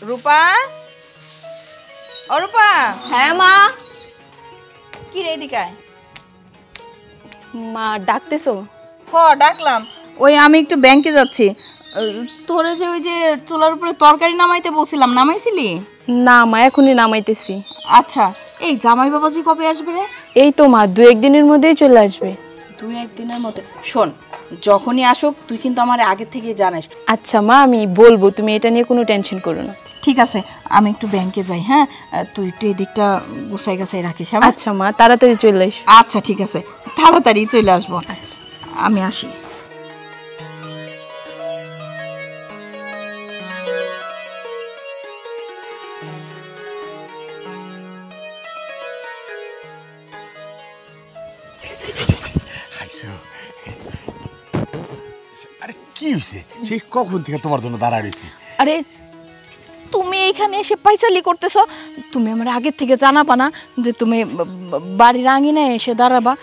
রূপা, ও রূপা। হ্যাঁ মা। কি রে এদিকে? মা ডাকতেছো? ডাকলাম। ওই আমি একটু ব্যাংকে যাচ্ছি। তোরে যে ওই যে চুলার উপরে তরকারি নামাইতে বলছিলাম, নামাইছিলি? না মা, এখনই নামাইতেছি। আচ্ছা, এই জামাই বাবাজি কবে আসবে রে? এই তো মা, 2-1 দিনের মধ্যেই চলে আসবে। 2-1 দিনের মধ্যে? শোন, যখনই আসুক তুই কিন্তু আমার আগে থেকে জানিস। আচ্ছা মা, আমি বলবো, তুমি এটা নিয়ে কোনো টেনশন করো না। ঠিক আছে, আমি একটু ব্যাংকে যাই। হ্যাঁ, তুই একটু এদিকটা গুছাই গাছাই রাখিস। আচ্ছা মা, তাড়াতাড়ি চলে এসো। আচ্ছা ঠিক আছে, তাড়াতাড়ি চলে আসবো। আচ্ছা, আমি আসি। আরে কি হয়েছে? সেই কখন থেকে তোমার জন্য দাঁড়ায় রয়েছি। আরে তুমি এইখানে এসে পাইচালি করতেছ? তুমি আমার আগের থেকে জানাবা না যে তুমি বাড়ির আঙিনায় এসে দাঁড়াবা?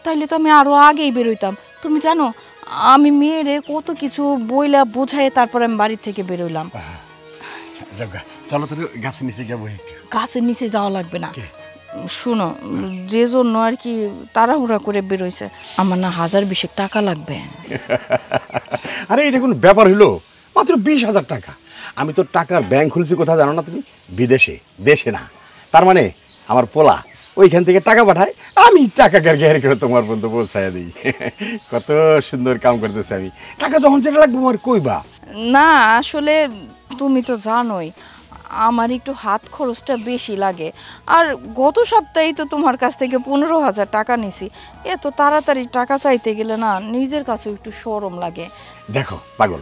তাইলে তো আমি আরো আগেই বেরোইতাম। তুমি জানো আমি মেয়েরে কত কিছু বইলা বোঝায় তারপর আমি বাড়ি থেকে বেরোইলাম। চলো তো গাছের নিচে যাবো। গাছের নিচে যাওয়া লাগবে না। শোনো, যে জন্য আর কি তাড়াহুড়া করে বেরোইছে, আমার না 1000-20 টাকা লাগবে। আরে এটা কোনো ব্যাপার হইলো? মাত্র 20,000 টাকা। আমি তো টাকার ব্যাংক খুলছি, কোথাও জানো না তুমি? বিদেশে, দেশে না। তার মানে আমার পোলা ওইখান থেকে টাকা পাঠায়, আমি টাকা গ্যারি করে তোমার পর্যন্ত পৌঁছায় দিই। কত সুন্দর কাম করতেছে আমি। টাকা যখন যেটা লাগবে আমার কইবা। না আসলে তুমি তো জানোই আমার একটু হাত খরচটা বেশি লাগে। আর গত সপ্তাহেই তো তোমার কাছ থেকে 15,000 টাকা নিছি। এত তাড়াতাড়ি টাকা চাইতে গেলে না নিজের কাছে একটু শরম লাগে। দেখো পাগল,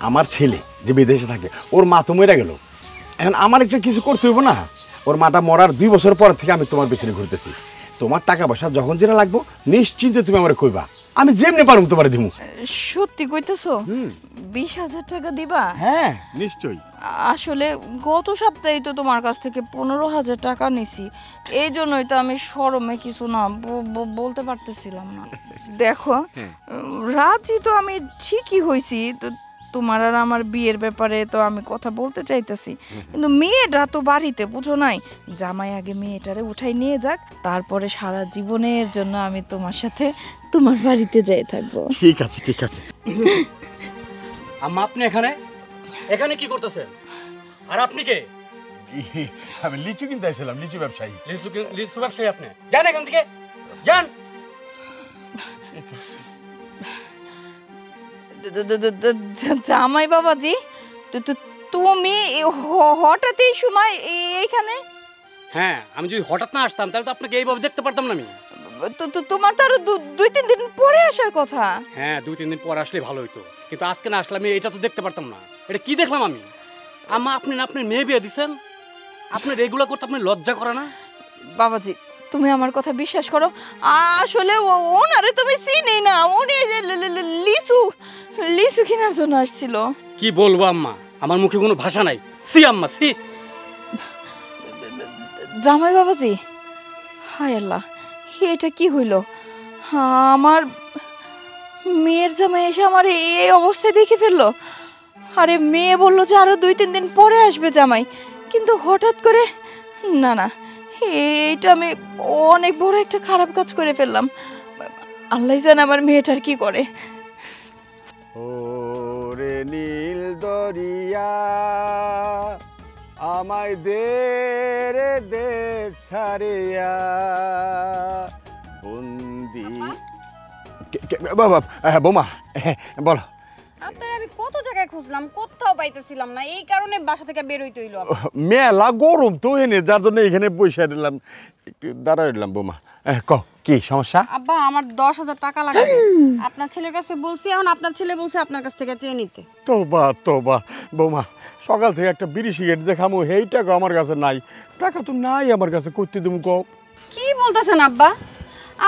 আমার ছেলে যে বিদেশে থাকে, ওর মা তো মরে গেল। এখন আমার একটা কিছু করতে হইব না? ওর মাটা মরার 2 বছর পর থেকে আমি তোমার পেছনে ঘুরতেছি। তোমার টাকা পয়সা যখন যেটা লাগবো নিশ্চিন্তে তুমি আমার কইবা, আমি যেমনি পারুম তোমার দিমু। সত্যি কইতেছো? 20,000 টাকা দিবা? হ্যাঁ নিশ্চয়ই। আসলে গত সপ্তাহেই তো তোমার কাছ থেকে 15,000 টাকা নিছি। এই জন্যই তো আমি শরমে কিছু না বলতে পারতেছিলাম না। দেখো, রাজি তো আমি ঠিকই হইছি। তোমার আর আমার বিয়ের ব্যাপারে তো আমি কথা বলতে চাইতেছি, কিন্তু মেয়েটা তো বাড়িতে, বুঝো নাই? জামাই আগে মেয়েটারে উঠাই নিয়ে যাক, তারপরে সারা জীবনের জন্য আমি তোমার সাথে তোমার বাড়িতে যাই থাকবো। ঠিক আছে ঠিক আছে। আম্মা, আপনি এখানে এখানে কি করতেছেন? আর আপনি কে? আমি লিচু কিনতে আসছিলাম, লিচু ব্যবসায়ী। লিচু ব্যবসায়ী আপনি? যান এখান থেকে, যান। জামাই বাবাজি, তুমি হঠাৎ এই সময় এইখানে? হ্যাঁ, আমি যদি হঠাৎ না আসতাম তাহলে তো আপনাকে এইভাবে দেখতে পারতাম না আমি। তোমার তো আরো 2-3 দিন পরে আসার কথা। হ্যাঁ, 2-3 দিন পর আসলে ভালো হতো, কিন্তু আজকে না আসলে আমি এটা তো দেখতে পারতাম না। এটা কি দেখলাম আমি? আম্মা, আপনি না আপনার মেয়ে বিয়ে দিচ্ছেন, আপনার এগুলো করতে আপনার লজ্জা করে না? বাবাজি, তুমি আমার কথা বিশ্বাস করো, আসলে ওনারে তুমি চিনি না। উনি লিচু লিচু কেনার জন্য আসছিল। কি বলবো আম্মা, আমার মুখে কোনো ভাষা নাই। সি আম্মা, সি। জামাই বাবাজি, হায় আল্লাহ, এটা কি হইল? আমার মেয়ের জামাই এসে আমার এই অবস্থায় দেখে ফেললো। আরে মেয়ে বললো যে আরো 2-3 দিন পরে আসবে জামাই, কিন্তু হঠাৎ করে না না, এইটা আমি অনেক বড় একটা খারাপ কাজ করে ফেললাম। আল্লাহ জানে আমার মেয়েটার কি করে। ওরে নীল দরিয়া আমায় দে রে দে ছাড়িয়া বন্দি। বাবা, বোমা বলো। আপনার আমি কত জায়গায় খুঁজলাম, কোথাও পাইতেছিলাম না, এই কারণে বাসা থেকে বের হইতে হইলো। মেলা গরম তো এনে, যার জন্য এখানে বসে দিলাম, একটু দাঁড়াইলাম। বোমা কি সমস্যা? আব্বা, আমার 10,000 টাকা লাগবে। আপনার ছেলের কাছে বলছি, এখন আপনার ছেলে বলছে আপনার কাছ থেকে চেয়ে নিতে। তোবা তোবা বোমা, সকাল থেকে একটা বিড়ি সিগারেট দেখামো, এই টাকা আমার কাছে নাই। টাকা তো নাই আমার কাছে, করতে তুমি কও। কি বলতেছেন আব্বা?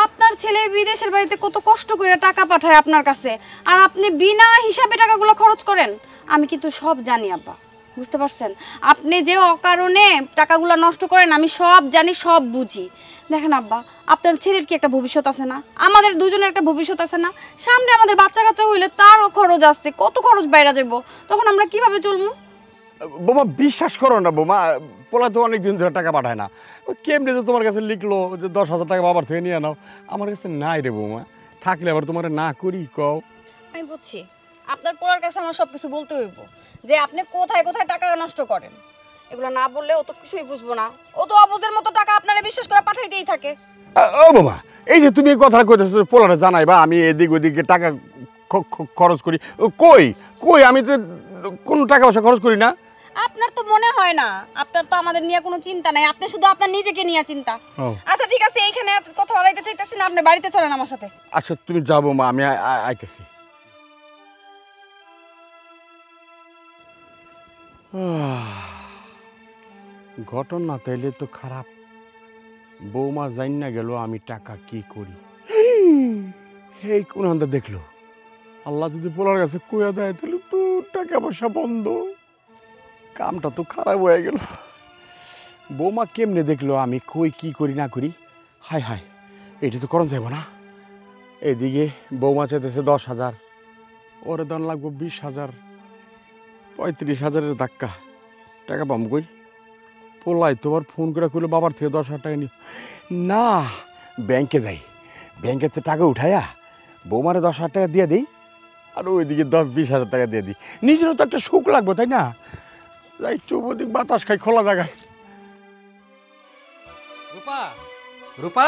আপনার ছেলে বিদেশের বাড়িতে কত কষ্ট করে টাকা পাঠায় আপনার কাছে, আর আপনি বিনা হিসাবে টাকাগুলো খরচ করেন। আমি কিন্তু সব জানি আব্বা, বুঝতে পারছেন? আপনি যে অকারণে টাকাগুলো নষ্ট করেন আমি সব জানি, সব বুঝি। দেখেন আব্বা, আপনার ছেলের কি একটা ভবিষ্যৎ আছে না? আমাদের দুজনের একটা ভবিষ্যৎ আছে না? সামনে আমাদের বাচ্চা কাচ্চা হইলে তারও খরচ আসছে, কত খরচ বাইরে যাব, তখন আমরা কিভাবে চলবো? বোমা বিশ্বাস করো না বোমা, পোলা তো অনেক দিন ধরে টাকা পাঠায় না। ওই কেমনি তো তোমার কাছে লিখলো যে 10,000 টাকা বাবার থেকে নিয়ে নাও, আমার কাছে নাই রে বোমা। থাকলে আবার তোমার না করি কও। আমি বুঝছি আপনার পোলার কাছে আমার সব কিছু বলতে হইব, যে আপনি কোথায় কোথায় টাকা নষ্ট করেন। এগুলো না বললে ও তো কিছুই বুঝবো না, ও তো অবুঝের মতো টাকা আপনারা বিশ্বাস করে পাঠাইতেই থাকে। ও বোমা, এই যে তুমি এই কথা কইতেছো পোলারে জানাইবা আমি এদিক ওদিকে টাকা খরচ করি, কই কই আমি তো কোনো টাকা পয়সা খরচ করি না। আপনার তো মনে হয় না, আপনার তো আমাদের নিয়ে কোনো চিন্তা নাই, আপনি শুধু আপনার নিজেকে নিয়ে চিন্তা। আচ্ছা ঠিক আছে, এইখানে কথা বলাইতে চাইতেছি না, আপনি বাড়িতে চলেন আমার সাথে। আচ্ছা তুমি যাবো মা, আমি আইতেছি। ঘটনা তাইলে তো খারাপ, বৌমা জান না গেল আমি টাকা কি করি। এই কোন হান্দা দেখলো, আল্লাহ যদি পোলার কাছে কইয়া দেয় তাহলে তো টাকা পয়সা বন্ধ, কামটা তো খারাপ হয়ে গেল। বৌমা কেমনে দেখলো আমি কই কি করি না করি, হায় হায় এটা তো করণ যাবো না। এদিকে বৌমা চাইতেছে 10,000, ওরে দান লাগবো 20,000, 35,000-এর ধাক্কা, টাকা পাম কই। পোলাই তোমার ফোন করে কইলো বাবার থেকে 10,000 টাকা নিও না, ব্যাংকে যাই, ব্যাংকের থেকে টাকা উঠাইয়া বৌমারে 10,000 টাকা দিয়ে দিই, আর ওইদিকে 10-20,000 টাকা দিয়ে দিই, নিজেরও তো একটা সুখ লাগবে তাই না। যাই চৌবদিক বাতাস খাই খোলা জায়গায়। রূপা, রূপা,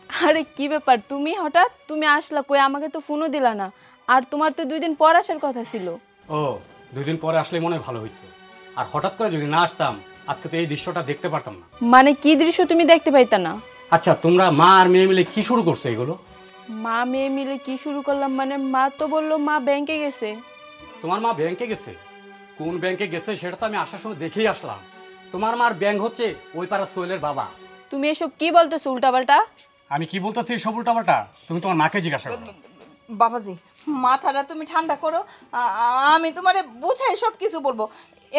আরে কি ব্যাপার, তুমি হঠাৎ তুমি আসলা কই? আমাকে তো ফোনও দিলা না, আর তোমার তো 2 দিন পর আসার কথা ছিল। ও 2 দিন পরে আসলে মনে হয় ভালো হইতো, আর হঠাৎ করে যদি না আসতাম আজকে তো এই দৃশ্যটা দেখতে পারতাম না। মানে কি দৃশ্য তুমি দেখতে পাইতা না? আচ্ছা তোমরা মা আর মেয়ে মিলে কি শুরু করছো এগুলো? মা মেয়ে মিলে কি শুরু করলাম মানে, মা তো বললো মা ব্যাংকে গেছে। তোমার মা ব্যাংকে গেছে? কোন ব্যাংকে গেছে সেটা তো আমি আসার সময় দেখেই আসলাম। তোমার মার ব্যাংক হচ্ছে ওই পাড়া সোহেলের বাবা। তুমি এসব কি বলতেছো উল্টাপাল্টা? আমি কি বলতেছি এসব উল্টাপাল্টা? তুমি তোমার মাকে জিজ্ঞাসা করো। বাবাজি মাথাটা তুমি ঠান্ডা করো, আমি তোমারে বুঝাই সব কিছু বলবো।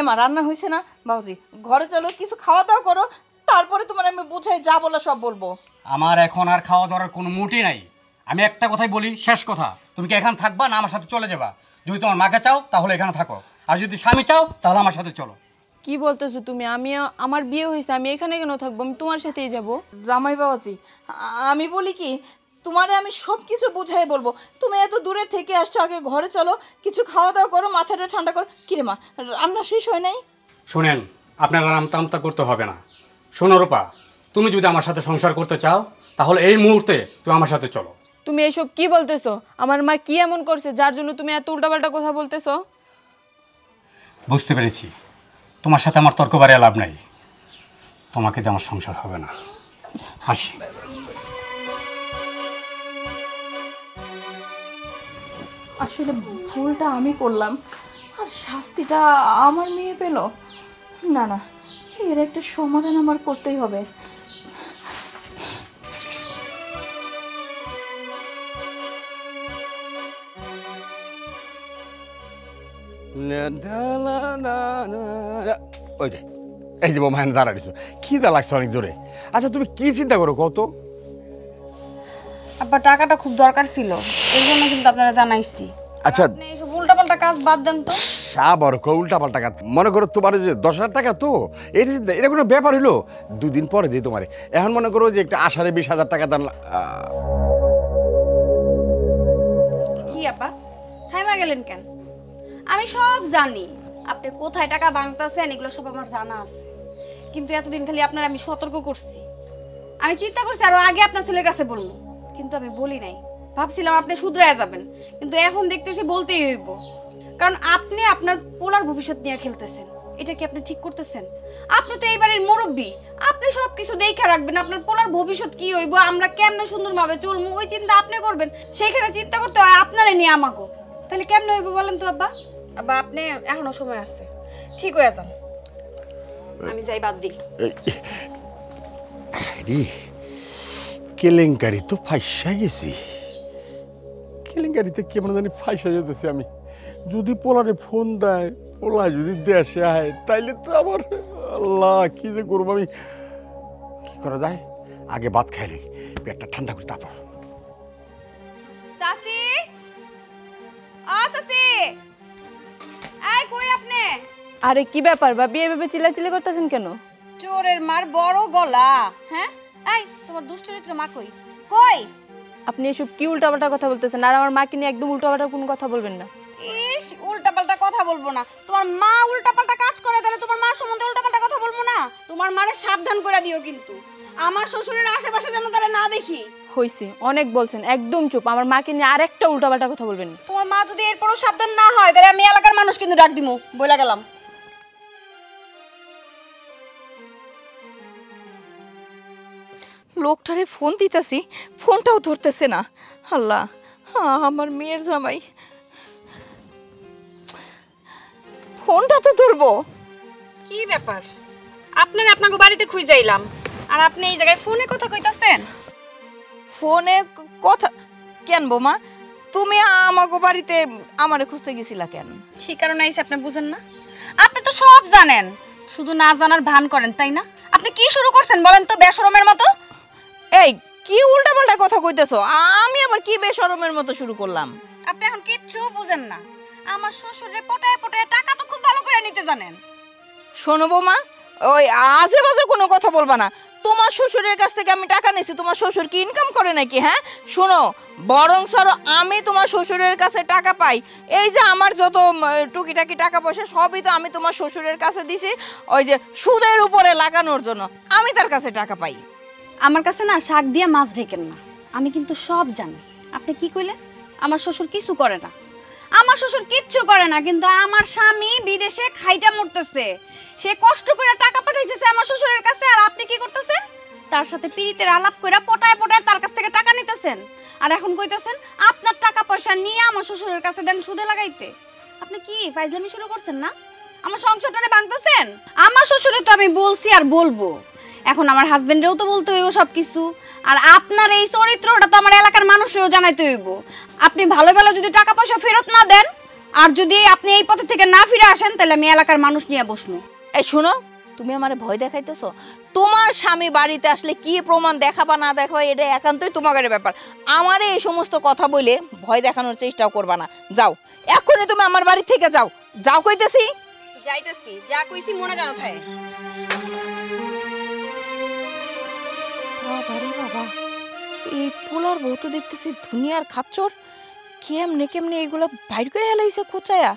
এমা রান্না হয়েছে না বাবাজি, ঘরে চলো কিছু খাওয়া দাওয়া করো, তারপরে তোমার আমি বুঝাই যা বলা সব বলবো। আমার এখন আর খাওয়া দাওয়ার কোনো মুডই নাই। আমি একটা কথাই বলি, শেষ কথা, তুমি কি এখানে থাকবা না আমার সাথে চলে যাবা? যদি তোমার মাকে চাও তাহলে এখানে থাকো, আর যদি স্বামী চাও তাহলে আমার সাথে চলো। কি বলতেছো তুমি? আমার বিয়ে হয়েছে, আমি এখানে কেন থাকবো? আমি তোমার সাথেই যাব। জামাই বাবাজি আমি বলি কি, তোমারে আমি সব কিছু বুঝাই বলবো। তুমি এত দূরে থেকে আসছো, আগে ঘরে চলো কিছু খাওয়া দাওয়া করো, মাথাটা ঠান্ডা করো। কিরে মা রান্না শেষ হয় নাই? শোনেন, আপনার আমতা করতে হবে না। শোনো রূপা, তুমি যদি আমার সাথে সংসার করতে চাও তাহলে এই মুহূর্তে তুমি আমার সাথে চলো। তুমি এসব কি বলতেছো? আমার মা কি এমন করছে যার জন্য তুমি এত উল্টাপাল্টা কথা বলতেছো? বুঝতে পেরেছি, তোমার সাথে আমার তর্ক বাড়িয়ে লাভ নাই, তোমাকে দিয়ে আমার সংসার হবে না। আসি। আসলে ভুলটা আমি করলাম, আর শাস্তিটা আমার মেয়ে পেল। না না, এর একটা সমাধান আমার করতেই হবে। ওই যে এই যে বোমা দাঁড়া দিছো, খিদা লাগছে অনেক জোরে। আচ্ছা তুমি কি চিন্তা করো কত? আব্বা টাকাটা খুব দরকার ছিল, এই জন্য কিন্তু আপনারা জানাইছি। আচ্ছা আপনি এইসব উল্টাপাল্টা কাজ বাদ দেন তো। আবার উল্টা পাল্টা টাকা মনে করো, তোমার যে 10,000 টাকা তো এটা কোনো ব্যাপার হলো? 2 দিন পরে দিই তোমারে। এখন মনে করো যে একটা আষাঢ়ে 20,000 টাকা দাম। কি আপা থাইমা গেলেন কেন? আমি সব জানি আপনি কোথায় টাকা ভাঙতাছেন, এগুলো সব আমার জানা আছে। কিন্তু এতদিন খালি আপনার আমি সতর্ক করছি, আমি চিন্তা করছি আরো আগে আপনার ছেলের কাছে বলবো, কিন্তু আমি বলি নাই। ভাবছিলাম আপনি শুধরায়া যাবেন, কিন্তু এখন দেখতেছি বলতেই হইব। কারণ আপনি আপনার পোলার ভবিষ্যৎ নিয়ে খেলতেছেন, এটা কি আপনি ঠিক করতেছেন? আপনি তো এই বাড়ির মুরব্বী, আপনি সব কিছু দেখে রাখবেন। আপনার পোলার ভবিষ্যৎ কি হইব, আমরা কেমনে সুন্দরভাবে চলবো, ওই চিন্তা আপনি করবেন। সেইখানে চিন্তা করতে হয় আপনারে নিয়ে আমাকে, তাহলে কেমনে হইব বলেন তো আব্বা? আব্বা আপনি এখনো সময় আছে, ঠিক হয়ে যান। আমি যাই, বাদ দিই। কেলেঙ্কারি তো ফাইসা গেছি, কেলেঙ্কারিতে কেমন জানি ফাইসা যেতেছি আমি। যদি পোলারে ফোন দেয়, পোলা যদি দেশে আয়, তাইলে তো আমার আল্লাহ কি যে করবো আমি। কি করা যায়? আগে ভাত খাইলি, পেটটা ঠান্ডা করি তারপর। সাসি, আ সাসি, এই কই আপনি? আরে কি ব্যাপার ভাবি, এভাবে চিল্লাচিল্লি করতেছেন কেন? চোরের মার বড় গলা। হ্যাঁ, এই তোমার দুশ্চরিত্র মা কই? কই? আপনি এসব কি উল্টাপাল্টা কথা বলতেছেন? আর আমার মাকে নিয়ে একদম উল্টাপাল্টা কোনো কথা বলবেন না। ইস, উল্টাপাল্টা কথা বলবো না। তোমার মা উল্টাপাল্টা কাজ করে, তাহলে তোমার মা সম্বন্ধে উল্টাপাল্টা কথা বলবো না? তোমার মারে সাবধান করে দিও কিন্তু, আমার শ্বশুরের আশেপাশে যেন তারা না দেখি। হইছে, অনেক বলছেন, একদম চুপ। আমার মাকে নিয়ে আরেকটা উল্টাপাল্টা কথা বলবেন না। তোমার মা যদি এরপরও সাবধান না হয়, তাহলে আমি এলাকার মানুষ কিন্তু ডাক দিমু, বইলা গেলাম। লোকটারে ফোন দিতেছি, ফোনটাও ধরতেছে না। আল্লাহ, আমার মেয়ের জামাই, ফোনটা তো ধরবো। কি ব্যাপার? আপনার আপনাকে বাড়িতে খুঁজে যাইলাম, আর আপনি এই জায়গায় ফোনে কথা কইতাছেন? ফোনে কথা কেন বৌমা? তুমি আমাকে বাড়িতে আমারে খুঁজতে গেছিলা কেন? ঠিক কারণ আইছে, আপনি বুঝেন না? আপনি তো সব জানেন, শুধু না জানার ভান করেন, তাই না? আপনি কি শুরু করছেন বলেন তো, বেশরমের মতো? এই কি উল্টাপাল্টা কথা কইতেছো? আমি আবার কি বেশরমের মতো শুরু করলাম? আপনি এখন কিচ্ছু বুঝেন না। আমার শ্বশুরে পটায় পটায় টাকা তো খুব ভালো করে নিতে জানেন। শোনো বৌমা, ওই আজে বাজে কোনো কথা বলবা না। তোমার শ্বশুরের কাছ থেকে আমি টাকা নিয়েছি, তোমার শ্বশুর কি ইনকাম করে নাকি? হ্যাঁ শোনো, বরং সরো আমি তোমার শ্বশুরের কাছে টাকা পাই। এই যে আমার যত টুকিটাকি টাকা পয়সা সবই তো আমি তোমার শ্বশুরের কাছে দিছি, ওই যে সুদের উপরে লাগানোর জন্য আমি তার কাছে টাকা পাই। আমার কাছে না শাক দিয়া মাছ ঢেকেন না, আমি কিন্তু সব জানি। আপনি কি কইলেন? আমার শ্বশুর কিছু করে না? আমার শ্বশুর কিচ্ছু করে না, কিন্তু আমার স্বামী বিদেশে খাইটা মরতেছে। সে কষ্ট করে টাকা পাঠাইতেছে আমার শ্বশুরের কাছে, আর আপনি কি করতেছেন? তার সাথে পিরিতের আলাপ কইরা পটায় পটায় তার কাছ থেকে টাকা নিতেছেন, আর এখন কইতেছেন আপনার টাকা পয়সা নিয়ে আমার শ্বশুরের কাছে দেন সুদে লাগাইতে। আপনি কি ফাইজলামি শুরু করছেন না? আমার সংসারটারে ভাঙতেছেন। আমার শ্বশুরে তো আমি বলছি আর বলবো, এখন আমার হাজবেন্ডেরও তো বলতে হইব সব কিছু, আর আপনার এই চরিত্রটা তো আমার এলাকার মানুষেরও জানাইতে হইব। আপনি ভালো ভালো যদি টাকা পয়সা ফেরত না দেন, আর যদি আপনি এই পথ থেকে না ফিরে আসেন, তাহলে আমি এলাকার মানুষ নিয়ে বসবো। এই শোনো, তুমি আমারে ভয় দেখাইতেছো? তোমার স্বামী বাড়িতে আসলে কি প্রমাণ দেখাবা না দেখাবা এটা একান্তই তোমাদের ব্যাপার। আমারে এই সমস্ত কথা বলে ভয় দেখানোর চেষ্টাও করবা না। যাও এখনই তুমি আমার বাড়ি থেকে যাও, যাও কইতেছি। যাইতেছি, যা কইছি মনে জানো থাকে। বাবারে বাবা, এই পোলার বউ তো দেখতেছি দুনিয়ার খাচ্চর। কেমনে কেমনে এগুলো বাইর করে হেলাইছে খোঁচায়া।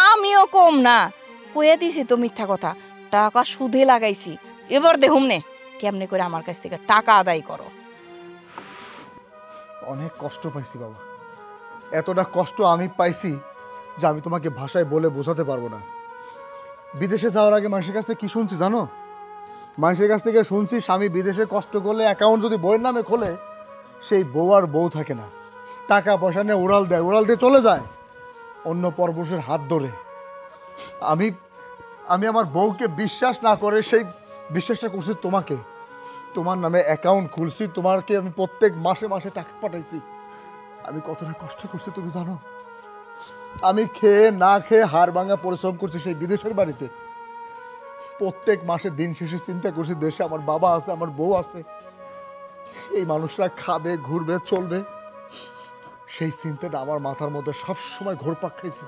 আমিও কম না, কয়ে দিছি তো মিথ্যা কথা, টাকা সুদে লাগাইছি। এবার দেখুম নে কেমনে করে আমার কাছ থেকে টাকা আদায় করো। অনেক কষ্ট পাইছি বাবা, এতটা কষ্ট আমি পাইছি যে আমি তোমাকে ভাষায় বলে বোঝাতে পারবো না। বিদেশে যাওয়ার আগে মানুষের কাছ থেকে কি শুনছি জানো? মানুষের কাছ থেকে শুনছি স্বামী বিদেশে কষ্ট করলে অ্যাকাউন্ট যদি বউয়ের নামে খোলে, সেই বউ আর বউ থাকে না, টাকা পয়সা নিয়ে উড়াল দেয়, উড়াল দিয়ে চলে যায় অন্য পরপুরুষের হাত ধরে। আমি আমি আমার বউকে বিশ্বাস না করে সেই বিশ্বাসটা করছি তোমাকে, তোমার নামে অ্যাকাউন্ট খুলছি, তোমাকে আমি প্রত্যেক মাসে মাসে টাকা পাঠাইছি। আমি কতটা কষ্ট করছি তুমি জানো? আমি খেয়ে না খেয়ে হাড় ভাঙা পরিশ্রম করছি সেই বিদেশের বাড়িতে। প্রত্যেক মাসে দিন শেষে চিন্তা করছি দেশে আমার বাবা আছে, আমার বউ আছে, এই মানুষরা খাবে, ঘুরবে, চলবে। সেই চিন্তাটা আমার মাথার মধ্যে সবসময় ঘোরপাক খাইছে,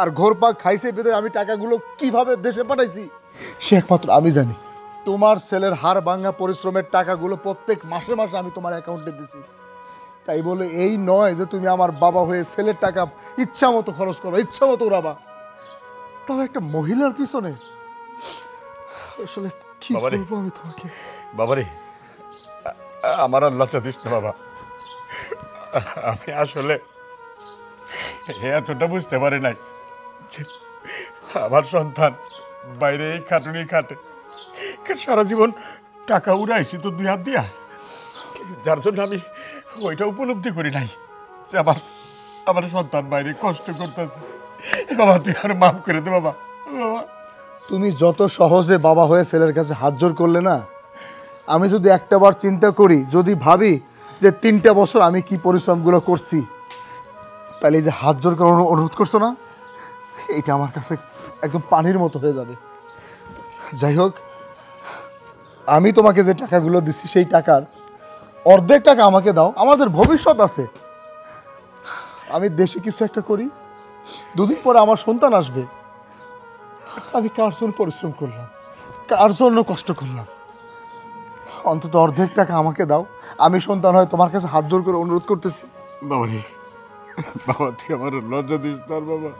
আর ঘোরপাক খাইছে বেঁধে আমি টাকাগুলো কিভাবে দেশে পাঠাইছি সে একমাত্র আমি জানি। তোমার ছেলের হাড় ভাঙা পরিশ্রমের টাকাগুলো প্রত্যেক মাসে মাসে আমি তোমার অ্যাকাউন্টে দিছি। তাই বলে এই নয় যে তুমি আমার বাবা হয়ে ছেলের টাকা ইচ্ছা মতো খরচ করো, ইচ্ছা মতো উড়াবা, তাও একটা মহিলার পিছনে। আসলে কি বলবো আমি তোমাকে। বাবারে, আমার আর লজ্জা দিস না বাবা। আমি আসলে এতটা বুঝতে পারি নাই যে আমার সন্তান বাইরে এই খাটুনি খাটে, সারা জীবন টাকা উড়াইছি তো দুই হাত দিয়া, যার জন্য আমি ওইটা উপলব্ধি করি নাই যে আমার সন্তান বাইরে কষ্ট করতেছে। বাবা তুই আর মাফ করে দে বাবা। বাবা তুমি যত সহজে বাবা হয়ে ছেলের কাছে হাত জোর করলে না, আমি যদি একটাবার চিন্তা করি, যদি ভাবি যে 3টা বছর আমি কি পরিশ্রমগুলো করছি, তাহলে এই যে হাত জোর করার অনুরোধ করছো না, এটা আমার কাছে একদম পানির মতো হয়ে যাবে। যাই হোক, আমি তোমাকে যে টাকাগুলো দিচ্ছি সেই টাকার অর্ধেক টাকা আমাকে দাও, আমাদের ভবিষ্যৎ আছে। আমি দেশে কিছু একটা করি, 2 দিন পরে আমার সন্তান আসবে, আমি কার জন্য পরিশ্রম করলাম, কার জন্য কষ্ট করলাম? অন্তত অর্ধেক টাকা আমাকে দাও, আমি সন্তান হয় তোমার কাছে হাত জোর করে অনুরোধ করতেছি। বাবা রে, বাবা তুই আমার লজ্জা দিস না বাবা,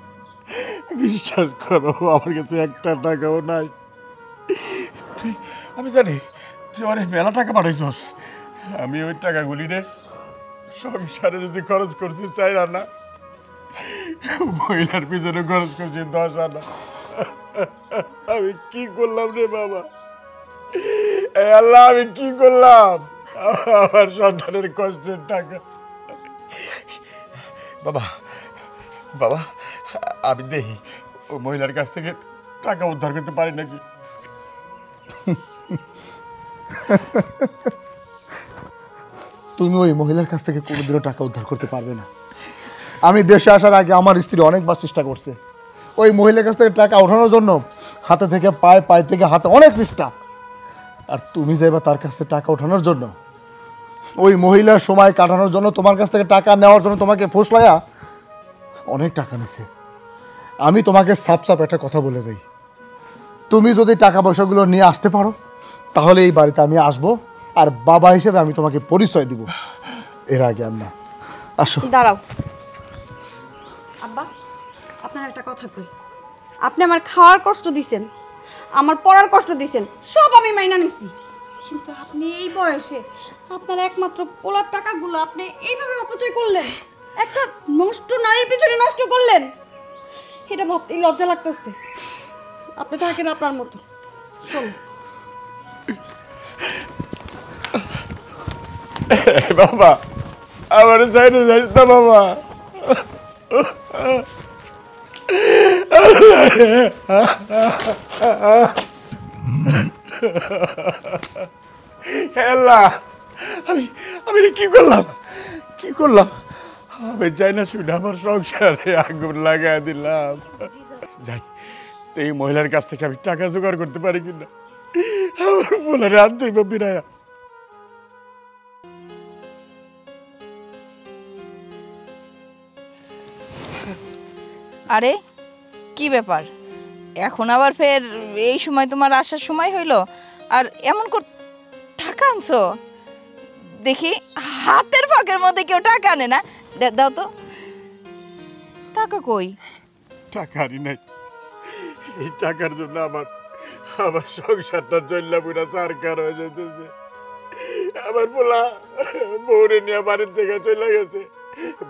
বিশ্বাস করো আমার কাছে একটা টাকাও নাই। আমি জানি তুই অনেক মেলা টাকা পাঠাইছস, আমি ওই টাকাগুলি রে সংসারে যদি খরচ করতে চাই না, মহিলার পিছনে খরচ করছি 10 আনা। আমি কি করলাম রে বাবা, এ আল্লাহ আমি কি করলাম? আমার সন্তানের কষ্টের টাকা। বাবা বাবা আমি দেখি ওই মহিলার কাছ থেকে টাকা উদ্ধার করতে পারি নাকি। তুমি ওই মহিলার কাছ থেকে কোনোদিনও টাকা উদ্ধার করতে পারবে না। আমি দেশে আসার আগে আমার স্ত্রী অনেকবার চেষ্টা করছে ওই মহিলার কাছ থেকে টাকা ওঠানোর জন্য, হাতে থেকে পায়ে, পায়ে থেকে হাতে, অনেক চেষ্টা। আর তুমি যাইবা তার কাছ থেকে টাকা ওঠানোর জন্য, ওই মহিলার সময় কাটানোর জন্য, তোমার কাছ থেকে টাকা নেওয়ার জন্য তোমাকে ফুসলাইয়া অনেক টাকা নিছে। আমি তোমাকে সাপ সাপ একটা কথা বলে যাই, তুমি যদি টাকা পয়সাগুলো নিয়ে আসতে পারো তাহলে এই বাড়িতে আমি আসবো, আর বাবা হিসেবে আমি তোমাকে পরিচয় দিব। এর আগে আর না। আসো। দাঁড়াও আব্বা, আপনার একটা কথা কই। আপনি আমার খাওয়ার কষ্ট দিছেন, আমার পড়ার কষ্ট দিছেন, সব আমি মাইনা নিছি, কিন্তু আপনি এই বয়সে আপনার একমাত্র পোলার টাকাগুলো আপনি এইভাবে অপচয় করলেন, একটা নষ্ট নারীর পিছনে নষ্ট করলেন। এটা ভাবতেই লজ্জা লাগতেছে। আপনি থাকেন আপনার মতো। চলো। বাবা আমার চাইলে যাইস না বাবা। আল্লাহ আমি আমি কি করলাম, কি করলাম? আমি চাই না শুনে আমার সংসারে আগুন লাগাই দিলাম। যাই তো এই মহিলার কাছ থেকে আমি টাকা জোগাড় করতে পারি কিনা, আমার বলারে আনতেই বা বিরায়া। আরে কি ব্যাপার, এখন আবার ফের এই সময় তোমার আসার সময় হইলো? আর এমন টাকা আনছো দেখি, হাতের ফাঁকের মধ্যে কেউ টাকা আনে না। দাও তো টাকা। কই? টাকারই নাই, এই টাকার জন্য আমার আমার সংসারটা জল্লা পুরা সারকার হয়ে যেতেছে। আমার বলা বউরে নিয়ে বাড়ির থেকে চলে গেছে।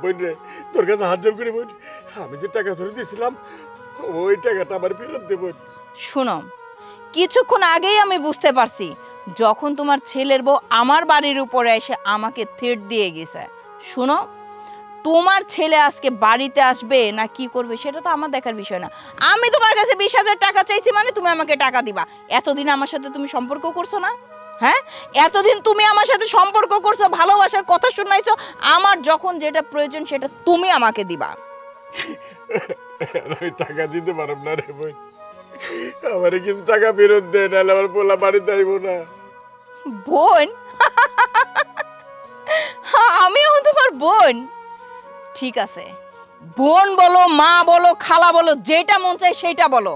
বোন রে, তোর কাছে হাত জোর করি বোন, আমি যে টাকা ধরে দিয়েছিলাম ওই টাকাটা আমার ফেরত দেব। শোনো, কিছুক্ষণ আগেই আমি বুঝতে পারছি, যখন তোমার ছেলের বউ আমার বাড়ির উপরে এসে আমাকে থ্রেট দিয়ে গেছে। শোনো, তোমার ছেলে আজকে বাড়িতে আসবে না কি করবে সেটা তো আমার দেখার বিষয় না। আমি তোমার কাছে 20,000 টাকা চাইছি মানে তুমি আমাকে টাকা দিবা। এতদিন আমার সাথে তুমি সম্পর্ক করছো না? হ্যাঁ, এতদিন তুমি আমার সাথে সম্পর্ক করছো, ভালোবাসার কথা শোনাইছো। আমার যখন যেটা প্রয়োজন সেটা তুমি আমাকে দিবা। ওই টাকা দিতে পারব না রে বোন, আমার কিছু টাকা ফেরত দে, নাহলে আমার পোলা বাড়িতে আইব না। বোন? আমিও তোমার বোন? ঠিক আছে, বোন বলো, মা বলো, খালা বলো, যেটা মন চায় সেটা বলো,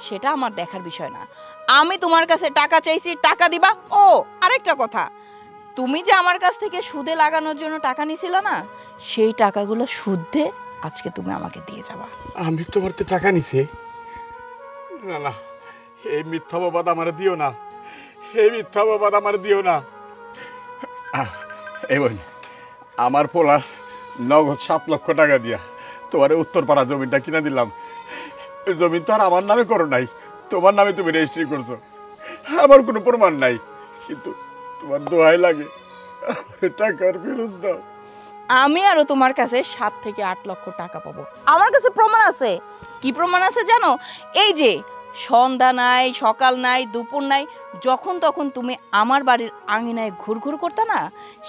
সেটা আমার দেখার বিষয় না। আমি তোমার কাছে টাকা চাইছি, টাকা দিবা। ও আরেকটা কথা, তুমি যে আমার কাছ থেকে সুদে লাগানোর জন্য টাকা নিছিলে না, সেই টাকাগুলো সুদে আজকে তুমি আমাকে দিয়ে যাবা। আমি তোমার তো টাকা নিছি? না না, এই মিথ্যা বাবাদ আমার দিও না, এই মিথ্যা বাবাদ আমার দিও না। এই বোন, আমার পোলার নগদ 7 লক্ষ টাকা দিয়া তোমার উত্তরপাড়া জমিটা কিনে দিলাম। জমি তো আর আমার নামে করো নাই, তোমার নামে তুমি রেজিস্ট্রি করছো। আমার কোনো প্রমাণ নাই, কিন্তু তোমার দোহাই লাগে টাকার ফেরত দাও। আমি আরো তোমার কাছে 7 থেকে 8 লক্ষ টাকা পাবো। আমার কাছে প্রমাণ আছে। কি প্রমাণ আছে জানো? এই যে সন্ধ্যা নাই, সকাল নাই, দুপুর নাই, যখন তখন তুমি আমার বাড়ির আঙিনায় ঘুরঘুর করতে না,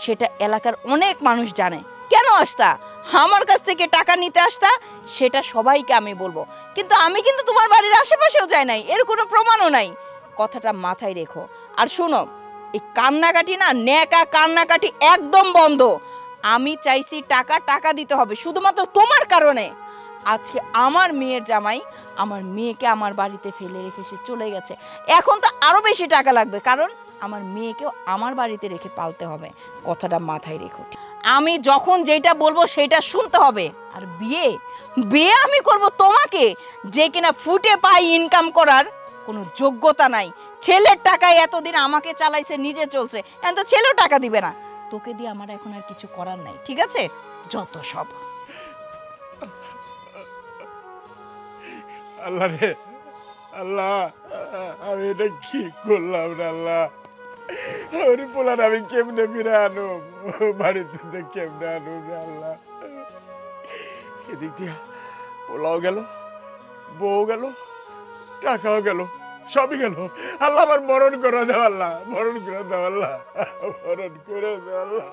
সেটা এলাকার অনেক মানুষ জানে। কেন আসতা? আমার কাছ থেকে টাকা নিতে আসতা, সেটা সবাইকে আমি বলবো। কিন্তু আমি কিন্তু তোমার বাড়ির আশেপাশেও যাই নাই, এর কোনো প্রমাণও নাই। কথাটা মাথায় রেখো। আর শোনো, এই কান্নাকাটি না, নেকা কান্নাকাটি একদম বন্ধ। আমি চাইছি টাকা, টাকা দিতে হবে শুধুমাত্র তোমার কারণে। আজকে আমার মেয়ের জামাই আমার মেয়েকে আমার বাড়িতে ফেলে রেখে সে চলে গেছে। এখন তো আরো বেশি টাকা লাগবে, কারণ আমার মেয়েকেও আমার বাড়িতে রেখে পালতে হবে। কথাটা মাথায় রেখো। আমি যখন যেটা বলবো সেটা শুনতে হবে। আর বিয়ে বিয়ে আমি করব তোমাকে, যে কিনা ফুটে পাই ইনকাম করার কোনো যোগ্যতা নাই। ছেলের টাকায় এতদিন আমাকে চালাইছে, নিজে চলছে, এখন তো ছেলেও টাকা দিবে না। তোকে দিয়ে আমার এখন আর কিছু করার নাই, ঠিক আছে? যত সব। আল্লাহ রে আল্লাহ, আমি এটা কি করলাম রে আল্লাহ? ওর পোলার আমি কেমনে ফিরে আনো বাড়িতে, কেমনে আনো রে আল্লাহ? এদিক দিয়া পোলাও গেল, বউ গেল, টাকাও গেল, সবই গেল। আল্লাহ আমার মরণ করে দাও, আল্লাহ মরণ করে দাও, আল্লাহ মরণ করে দাও আল্লাহ।